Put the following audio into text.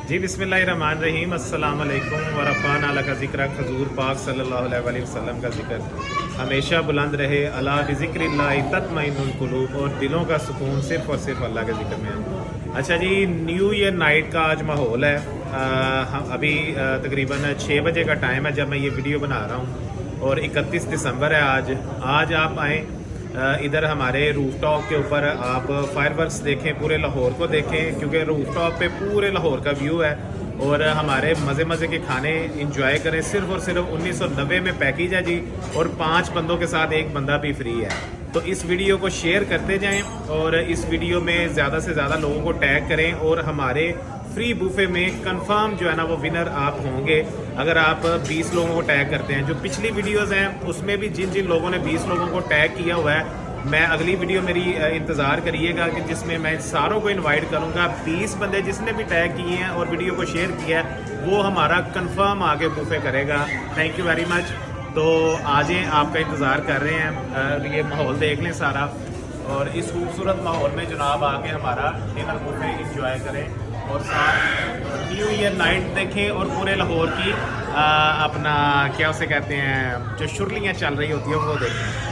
جی बिस्मिल्लाहिर्रहमानिर्रहीम अस्सलाम वालेकुम व रफ़ाना लका ज़िक्र हज़ूर पाक सल्लल्लाहु अलैहि वसल्लम का जिक्र हमेशा बुलंद रहे। अला बिज़िक्रिल्लाहि तत्मइन्नुल क़ुलूब, और दिलों का सुकून सिर्फ़ और सिर्फ अल्लाह के ज़िक्र में है। अच्छा जी, न्यू ईयर नाइट का आज माहौल है। हम अभी तकरीबन 6 बजे का टाइम है जब मैं ये वीडियो बना रहा हूँ, और 31 दिसंबर है आज आप आएँ इधर हमारे रूफ टॉप के ऊपर, आप फायरवर्क्स देखें, पूरे लाहौर को देखें, क्योंकि रूफ टॉप पे पूरे लाहौर का व्यू है। और हमारे मज़े के खाने इंजॉय करें। सिर्फ़ और सिर्फ 1990 में पैकेज है जी, और 5 बंदों के साथ एक बंदा भी फ्री है। तो इस वीडियो को शेयर करते जाएं, और इस वीडियो में ज़्यादा से ज़्यादा लोगों को टैग करें, और हमारे फ्री बुफे में कंफर्म जो है ना वो विनर आप होंगे अगर आप 20 लोगों को टैग करते हैं। जो पिछली वीडियोस हैं उसमें भी जिन जिन लोगों ने 20 लोगों को टैग किया हुआ है, मैं अगली वीडियो मेरी इंतज़ार करिएगा कि जिसमें मैं सारों को इनवाइट करूंगा। 20 बंदे जिसने भी टैग किए हैं और वीडियो को शेयर किया है वो हमारा कंफर्म आगे बुफे करेगा। Thank you very much. तो आज आपका इंतज़ार कर रहे हैं। ये माहौल देख लें सारा, और इस खूबसूरत माहौल में जनाब आके हमारा डिनर बुफे इंजॉय करें, और साथ न्यू ईयर नाइट देखें, और पूरे लाहौर की अपना क्या उसे कहते हैं जो शुरलियाँ चल रही होती हैं वो देखें।